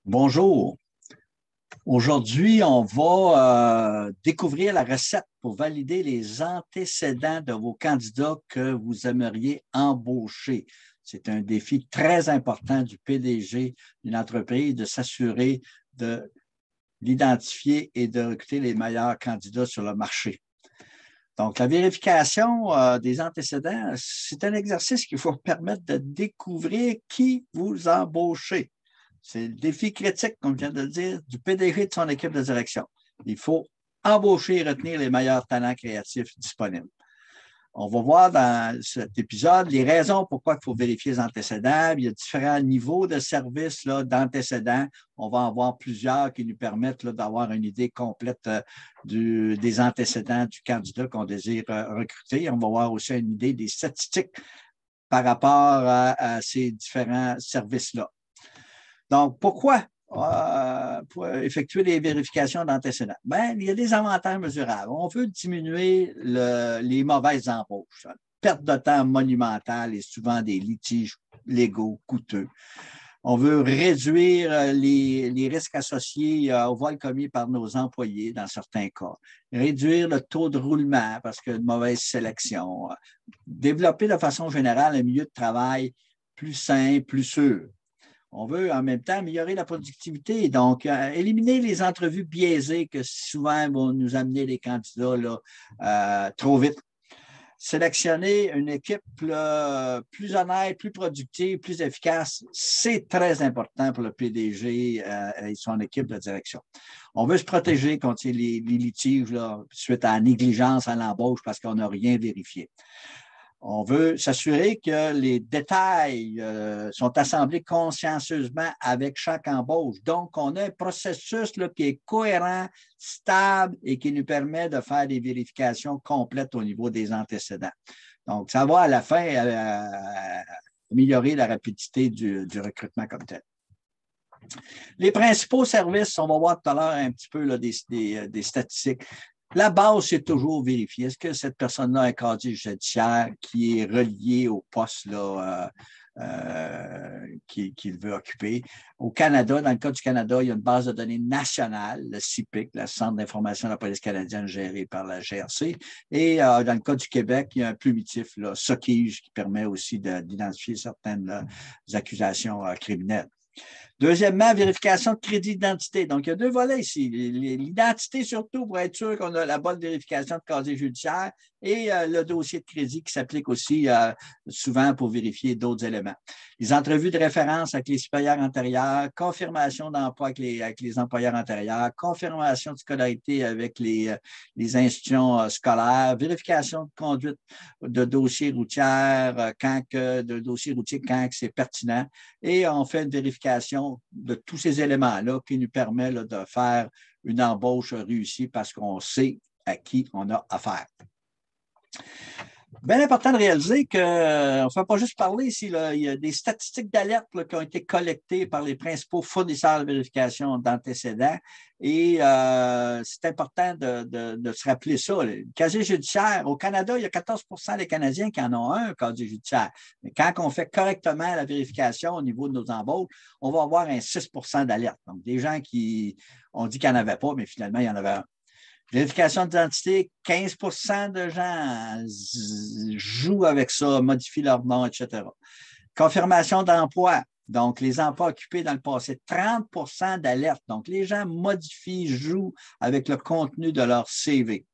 Bonjour. Aujourd'hui, on va découvrir la recette pour valider les antécédents de vos candidats que vous aimeriez embaucher. C'est un défi très important du PDG d'une entreprise de s'assurer de l'identifier et de recruter les meilleurs candidats sur le marché. Donc, la vérification des antécédents, c'est un exercice qui va vous permettre de découvrir qui vous embauchez. C'est le défi critique, comme je viens de le dire, du PDG de son équipe de direction. Il faut embaucher et retenir les meilleurs talents créatifs disponibles. On va voir dans cet épisode les raisons pourquoi il faut vérifier les antécédents. Il y a différents niveaux de service d'antécédents. On va en voir plusieurs qui nous permettent d'avoir une idée complète des antécédents du candidat qu'on désire recruter. On va voir aussi une idée des statistiques par rapport à ces différents services-là. Donc, pourquoi pour effectuer les vérifications d'antécédents? Bien, il y a des avantages mesurables. On veut diminuer les mauvaises embauches. Perte de temps monumentale et souvent des litiges légaux coûteux. On veut réduire les risques associés au vol commis par nos employés dans certains cas. Réduire le taux de roulement parce que de mauvaise sélection. Développer de façon générale un milieu de travail plus sain, plus sûr. On veut en même temps améliorer la productivité, donc éliminer les entrevues biaisées que souvent vont nous amener les candidats trop vite. Sélectionner une équipe plus honnête, plus productive, plus efficace, c'est très important pour le PDG et son équipe de direction. On veut se protéger contre les litiges suite à la négligence à l'embauche parce qu'on n'a rien vérifié. On veut s'assurer que les détails sont assemblés consciencieusement avec chaque embauche. Donc, on a un processus qui est cohérent, stable et qui nous permet de faire des vérifications complètes au niveau des antécédents. Donc, ça va à la fin améliorer la rapidité du recrutement comme tel. Les principaux services, on va voir tout à l'heure un petit peu des statistiques. La base, c'est toujours vérifier. Est-ce que cette personne-là a un casier judiciaire qui est relié au poste qu'il veut occuper? Au Canada, dans le cas du Canada, il y a une base de données nationale, le CIPIC, le Centre d'information de la police canadienne géré par la GRC. Et dans le cas du Québec, il y a un plumitif, SOCIGE, qui permet aussi d'identifier certaines accusations criminelles. Deuxièmement, vérification de crédit d'identité. Donc, il y a deux volets ici. L'identité surtout pour être sûr qu'on a la bonne vérification de casier judiciaire et le dossier de crédit qui s'applique aussi souvent pour vérifier d'autres éléments. Les entrevues de référence avec les supérieurs antérieurs, confirmation d'emploi avec les employeurs antérieurs, confirmation de scolarité avec les institutions scolaires, vérification de conduite de dossiers routiers quand c'est pertinent. Et on fait une vérification de tous ces éléments-là qui nous permet de faire une embauche réussie parce qu'on sait à qui on a affaire. Bien important de réaliser qu'on ne fait pas juste parler ici. Il y a des statistiques d'alerte qui ont été collectées par les principaux fournisseurs de vérification d'antécédents et c'est important de se rappeler ça. Le casier judiciaire, au Canada, il y a 14 des Canadiens qui en ont un casier judiciaire. Mais quand on fait correctement la vérification au niveau de nos embauches, on va avoir un 6 d'alerte. Donc, des gens qui ont dit qu'il n'y en avait pas, mais finalement, il y en avait un. Vérification d'identité, 15 de gens jouent avec ça, modifient leur nom, etc. Confirmation d'emploi. Donc, les emplois occupés dans le passé, 30 d'alerte. Donc, les gens modifient, jouent avec le contenu de leur CV.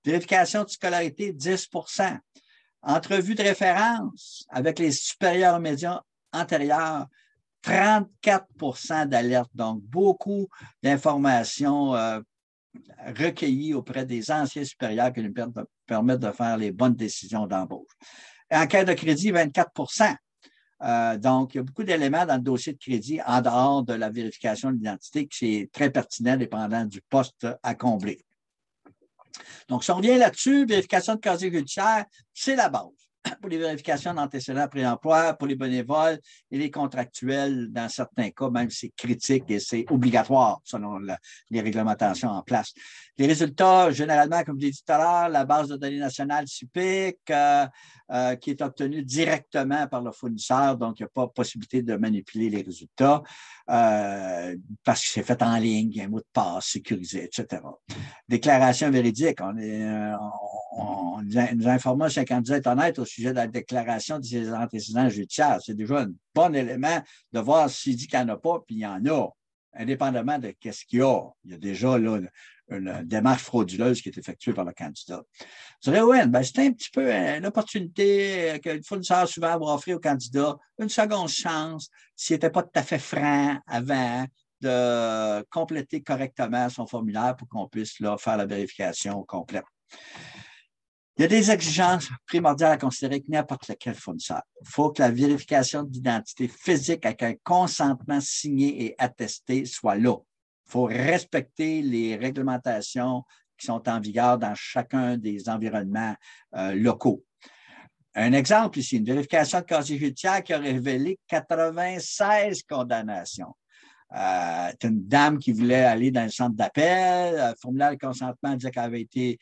Vérification de scolarité, 10 Entrevue de référence avec les supérieurs médias antérieurs, 34 d'alerte. Donc, beaucoup d'informations recueillis auprès des anciens supérieurs qui nous permettent de faire les bonnes décisions d'embauche. Enquête de crédit, 24 donc, il y a beaucoup d'éléments dans le dossier de crédit en dehors de la vérification de l'identité qui est très pertinent dépendant du poste à combler. Donc, si on revient là-dessus, vérification de casier judiciaire, c'est la base. pour les vérifications d'antécédents pré-emploi, pour les bénévoles et les contractuels, dans certains cas, même c'est critique et c'est obligatoire selon les réglementations en place. Les résultats, généralement, comme je l'ai dit tout à l'heure, la base de données nationale SUPIC, qui est obtenue directement par le fournisseur, donc il n'y a pas possibilité de manipuler les résultats parce que c'est fait en ligne, il y a un mot de passe sécurisé, etc. Déclaration véridique, on nous informe si un candidat est honnête au sujet de la déclaration de ses antécédents judiciaires. C'est déjà un bon élément de voir s'il dit qu'il n'y en a pas, puis il y en a, indépendamment de qu'est-ce qu'il y a. Il y a déjà là, une démarche frauduleuse qui est effectuée par le candidat. Je dirais, oui, ben, c'est un petit peu une opportunité que le fournisseur souvent va offrir au candidat, une seconde chance, s'il n'était pas tout à fait franc avant, de compléter correctement son formulaire pour qu'on puisse là, faire la vérification complète. Il y a des exigences primordiales à considérer avec n'importe lequel fournisseur. Il faut que la vérification d'identité physique avec un consentement signé et attesté soit là. Il faut respecter les réglementations qui sont en vigueur dans chacun des environnements locaux. Un exemple ici, une vérification de casier judiciaire qui a révélé 96 condamnations. C'est une dame qui voulait aller dans le centre d'appel. Le formulaire de consentement disait qu'elle avait été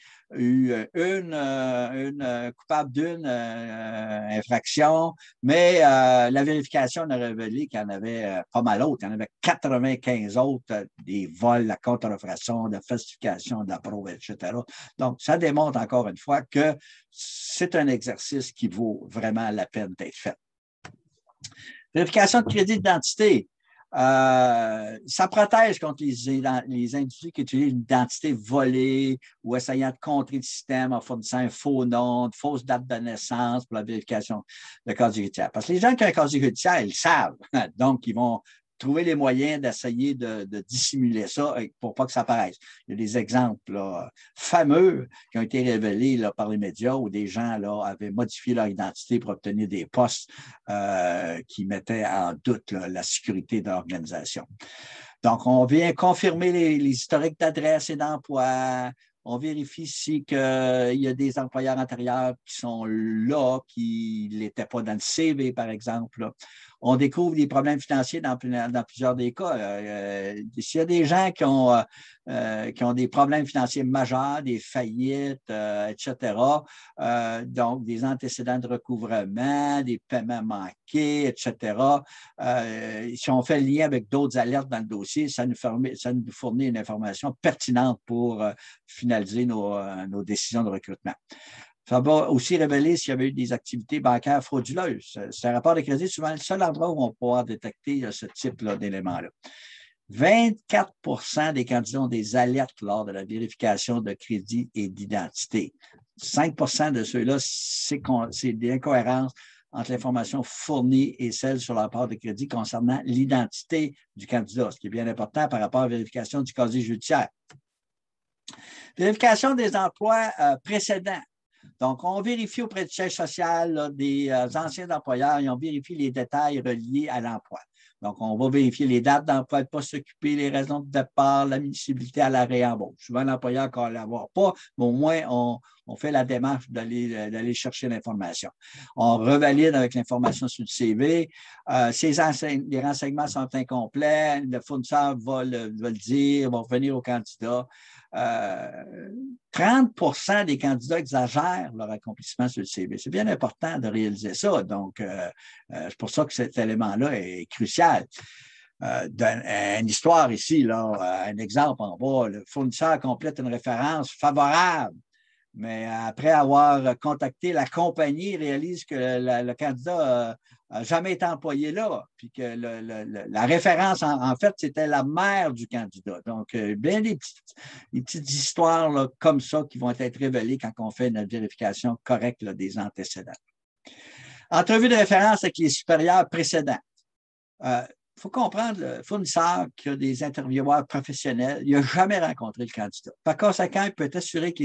coupable d'une infraction, mais la vérification a révélé qu'il y en avait pas mal d'autres. Il y en avait 95 autres, des vols, la contrefaçon, de falsification, de la preuve, etc. Donc, ça démontre encore une fois que c'est un exercice qui vaut vraiment la peine d'être fait. Vérification de crédit d'identité. Ça protège contre les individus qui utilisent une identité volée ou essayant de contrer le système en fournissant un faux nom, une fausse date de naissance pour la vérification de casier judiciaire. Parce que les gens qui ont un casier judiciaire, ils le savent. Donc, ils vont trouver les moyens d'essayer de dissimuler ça pour pas que ça apparaisse. Il y a des exemples là, fameux qui ont été révélés là, par les médias où des gens là, avaient modifié leur identité pour obtenir des postes qui mettaient en doute là, la sécurité de l'organisation. Donc, on vient confirmer les historiques d'adresse et d'emploi. On vérifie si il y a des employeurs antérieurs qui sont là, qui n'étaient pas dans le CV, par exemple. Là. On découvre des problèmes financiers dans plusieurs des cas. S'il y a des gens qui ont des problèmes financiers majeurs, des faillites, etc., donc des antécédents de recouvrement, des paiements manqués, etc., si on fait le lien avec d'autres alertes dans le dossier, ça nous fournit une information pertinente pour finaliser nos décisions de recrutement. Ça va aussi révéler s'il y avait eu des activités bancaires frauduleuses. C'est un rapport de crédit, souvent le seul endroit où on va pouvoir détecter ce type d'éléments-là. 24 des candidats ont des alertes lors de la vérification de crédit et d'identité. 5 de ceux-là, c'est des incohérences entre l'information fournie et celle sur le rapport de crédit concernant l'identité du candidat, ce qui est bien important par rapport à la vérification du casier judiciaire. Vérification des emplois précédents. Donc, on vérifie auprès du siège social là, des anciens employeurs et on vérifie les détails reliés à l'emploi. Donc, on va vérifier les dates d'emploi, de poste occupé, les raisons de départ, l'admissibilité à la réembauche. Souvent, l'employeur ne va l'avoir pas, mais au moins, on fait la démarche d'aller chercher l'information. On revalide avec l'information sur le CV. Les renseignements sont incomplets. Le fournisseur va le dire, va revenir au candidat. 30 des candidats exagèrent leur accomplissement sur le CV. C'est bien important de réaliser ça. Donc, c'est pour ça que cet élément-là est crucial. Une histoire ici, là, un exemple en bas, le fournisseur complète une référence favorable, mais après avoir contacté la compagnie, il réalise que le candidat n'a jamais été employé là, puis que la référence, en fait, c'était la mère du candidat. Donc, bien des petites histoires là, comme ça qui vont être révélées quand on fait notre vérification correcte là, des antécédents. Entrevue de référence avec les supérieurs précédents. Il faut comprendre, le fournisseur qui a des intervieweurs professionnels, il n'a jamais rencontré le candidat. Par conséquent, il peut assurer que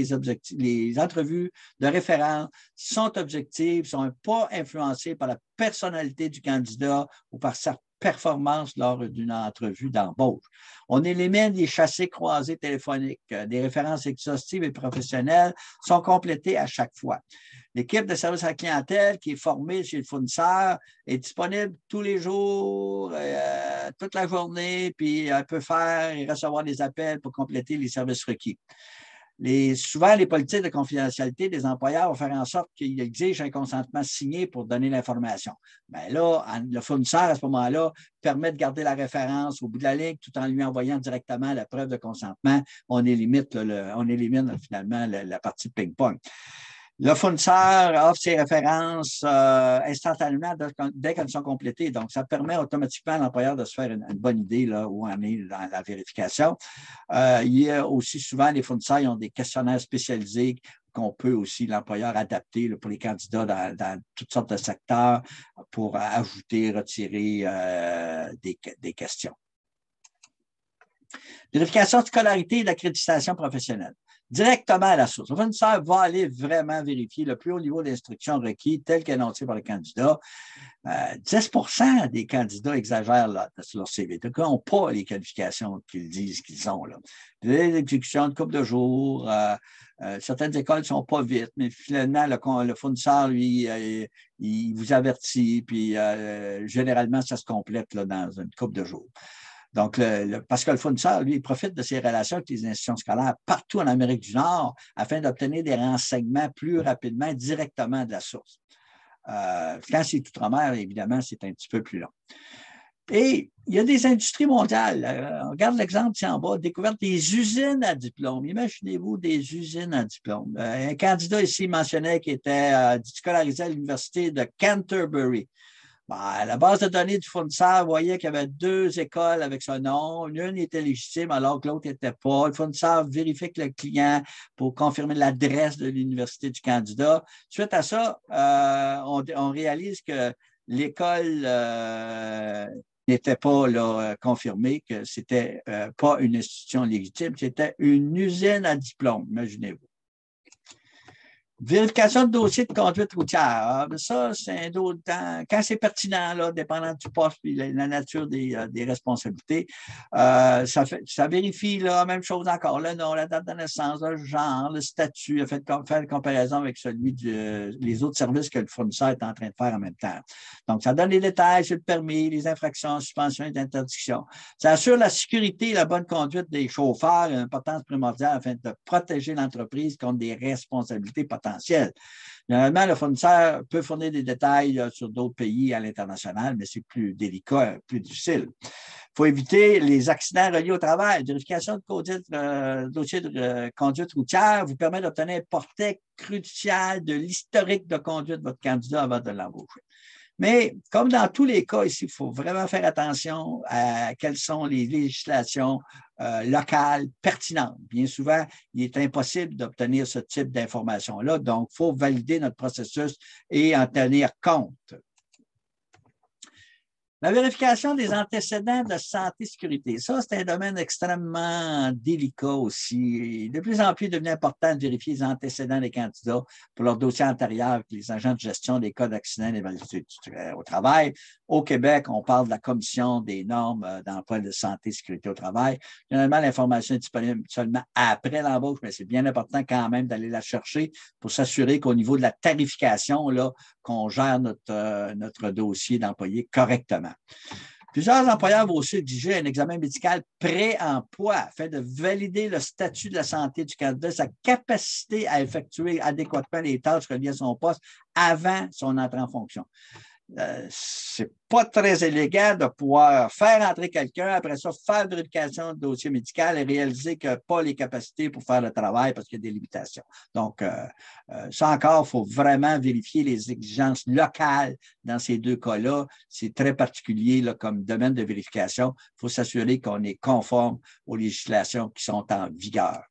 les entrevues de référence sont objectives, ne sont pas influencées par la personnalité du candidat ou par sa performance lors d'une entrevue d'embauche. On élimine les chassés-croisés téléphoniques. Des références exhaustives et professionnelles sont complétées à chaque fois. L'équipe de service à la clientèle qui est formée chez le fournisseur est disponible tous les jours, toute la journée, puis elle peut faire et recevoir des appels pour compléter les services requis. Souvent, les politiques de confidentialité des employeurs vont faire en sorte qu'ils exigent un consentement signé pour donner l'information. Bien là, le fournisseur, à ce moment-là, permet de garder la référence au bout de la ligne tout en lui envoyant directement la preuve de consentement. On élimine finalement la partie de ping-pong. Le fournisseur offre ses références instantanément dès qu'elles sont complétées. Donc, ça permet automatiquement à l'employeur de se faire une bonne idée là, où on est dans la vérification. Il y a aussi souvent, les fournisseurs ils ont des questionnaires spécialisés qu'on peut aussi, l'employeur, adapter là, pour les candidats dans toutes sortes de secteurs pour ajouter, retirer des questions. Vérification de scolarité et d'accréditation professionnelle. Directement à la source. Le fournisseur va aller vraiment vérifier le plus haut niveau d'instruction requis tel qu'annoncé par le candidat. 10 des candidats exagèrent là, sur leur CV. Donc, ils n'ont pas les qualifications qu'ils disent qu'ils ont. Là. L'exécution de couple de jours, certaines écoles ne sont pas vite, mais finalement, le fournisseur, lui, il vous avertit, puis généralement, ça se complète là, dans une couple de jours. Donc, parce que le fournisseur, lui, il profite de ses relations avec les institutions scolaires partout en Amérique du Nord afin d'obtenir des renseignements plus rapidement, directement de la source. Quand c'est outre-mer, évidemment, c'est un petit peu plus long. Et il y a des industries mondiales. On regarde l'exemple ici en bas, découverte des usines à diplôme. Imaginez-vous des usines à diplôme. Un candidat ici mentionnait qu'il était scolarisé à l'université de Canterbury. Ben, la base de données du fournisseur voyait qu'il y avait 2 écoles avec ce nom. L'une était légitime alors que l'autre n'était pas. Le fournisseur vérifie que le client pour confirmer l'adresse de l'université du candidat. Suite à ça, on réalise que l'école n'était pas là, confirmée, que ce n'était pas une institution légitime, c'était une usine à diplôme, imaginez-vous. Vérification de dossier de conduite routière. Ça, c'est quand c'est pertinent, là, dépendant du poste et la nature des responsabilités, ça vérifie la même chose encore, le nom, la date de naissance, le genre, le statut, faire une comparaison avec les autres services que le fournisseur est en train de faire en même temps. Donc, ça donne les détails sur le permis, les infractions, suspensions et interdictions. Ça assure la sécurité et la bonne conduite des chauffeurs, une importance primordiale afin de protéger l'entreprise contre des responsabilités potentielles. Généralement, le fournisseur peut fournir des détails sur d'autres pays à l'international, mais c'est plus délicat, plus difficile. Il faut éviter les accidents reliés au travail. Vérification de dossier de conduite routière vous permet d'obtenir un portrait crucial de l'historique de conduite de votre candidat avant de l'embaucher. Mais comme dans tous les cas ici, il faut vraiment faire attention à quelles sont les législations locales pertinentes. Bien souvent, il est impossible d'obtenir ce type d'informations-là, donc il faut valider notre processus et en tenir compte. La vérification des antécédents de santé et sécurité, ça, c'est un domaine extrêmement délicat aussi. De plus en plus, il devient important de vérifier les antécédents des candidats pour leur dossier antérieur avec les agents de gestion des cas d'accident et d'invalidité au travail. Au Québec, on parle de la Commission des normes d'emploi de santé et sécurité au travail. Généralement, l'information est disponible seulement après l'embauche, mais c'est bien important quand même d'aller la chercher pour s'assurer qu'au niveau de la tarification, là, qu'on gère notre dossier d'employé correctement. Plusieurs employeurs vont aussi exiger un examen médical pré-emploi afin de valider le statut de la santé du candidat, sa capacité à effectuer adéquatement les tâches reliées à son poste avant son entrée en fonction. C'est pas très élégant de pouvoir faire entrer quelqu'un, après ça, faire vérification de dossier médical et réaliser qu'il n'a pas les capacités pour faire le travail parce qu'il y a des limitations. Donc, ça encore, il faut vraiment vérifier les exigences locales dans ces 2 cas-là. C'est très particulier là, comme domaine de vérification. Il faut s'assurer qu'on est conforme aux législations qui sont en vigueur.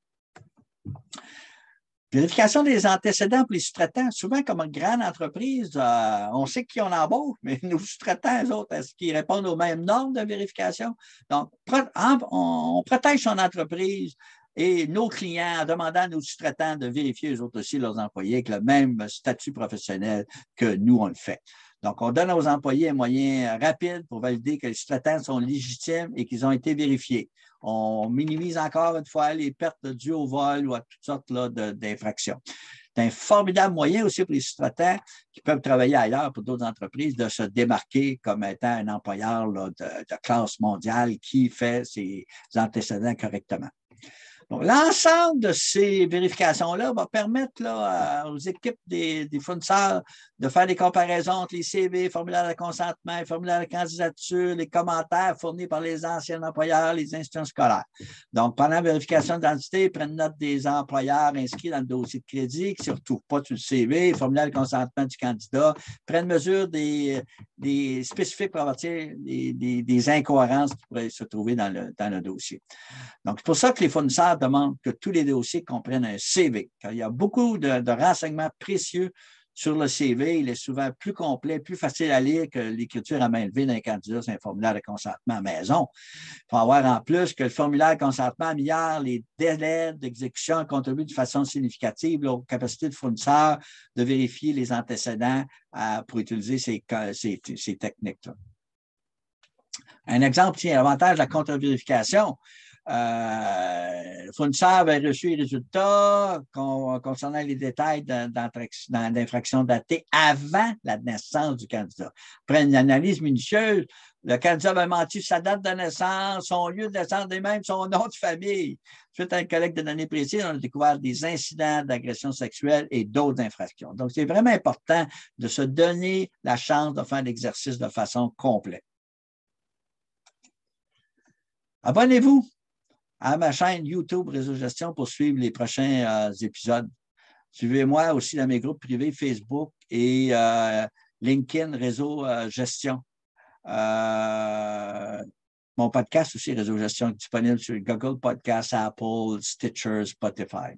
Vérification des antécédents pour les sous-traitants. Souvent, comme une grande entreprise, on sait qui on embauche, mais nos sous-traitants, eux autres, est-ce qu'ils répondent aux mêmes normes de vérification? Donc, on protège son entreprise et nos clients en demandant à nos sous-traitants de vérifier eux autres aussi leurs employés avec le même statut professionnel que nous, on le fait. Donc, on donne aux employés un moyen rapide pour valider que les sous-traitants sont légitimes et qu'ils ont été vérifiés. On minimise encore une fois les pertes dues au vol ou à toutes sortes d'infractions. C'est un formidable moyen aussi pour les sous-traitants qui peuvent travailler ailleurs pour d'autres entreprises de se démarquer comme étant un employeur de classe mondiale qui fait ses antécédents correctement. Donc, l'ensemble de ces vérifications-là va permettre aux équipes des fournisseurs de faire des comparaisons entre les CV, formulaires de consentement, les formulaires de candidature, les commentaires fournis par les anciens employeurs, les institutions scolaires. Donc, pendant la vérification d'identité, ils prennent note des employeurs inscrits dans le dossier de crédit, qui ne se retrouvent pas sur le CV, les formulaires de consentement du candidat, prennent mesure des spécifiques pour avertir des incohérences qui pourraient se trouver dans le dossier. Donc, c'est pour ça que les fournisseurs demandent que tous les dossiers comprennent un CV, car il y a beaucoup de renseignements précieux sur le CV. Il est souvent plus complet, plus facile à lire que l'écriture à main levée d'un candidat sur un formulaire de consentement à maison. Il faut avoir en plus que le formulaire de consentement améliore les délais d'exécution et contribue de façon significative aux capacités de fournisseurs de vérifier les antécédents pour utiliser ces techniques-là. Un exemple, tiens, l'avantage de la contre-vérification. Le fournisseur avait reçu les résultats concernant les détails d'infraction datée avant la naissance du candidat. Après une analyse minutieuse, le candidat avait menti sur sa date de naissance, son lieu de naissance et même son nom de famille. Suite à une collecte de données précises, on a découvert des incidents d'agression sexuelle et d'autres infractions. Donc, c'est vraiment important de se donner la chance de faire l'exercice de façon complète. Abonnez-vous à ma chaîne YouTube Réseau Gestion pour suivre les prochains épisodes. Suivez-moi aussi dans mes groupes privés Facebook et LinkedIn Réseau Gestion. Mon podcast aussi, Réseau Gestion, est disponible sur Google Podcasts, Apple, Stitcher, Spotify.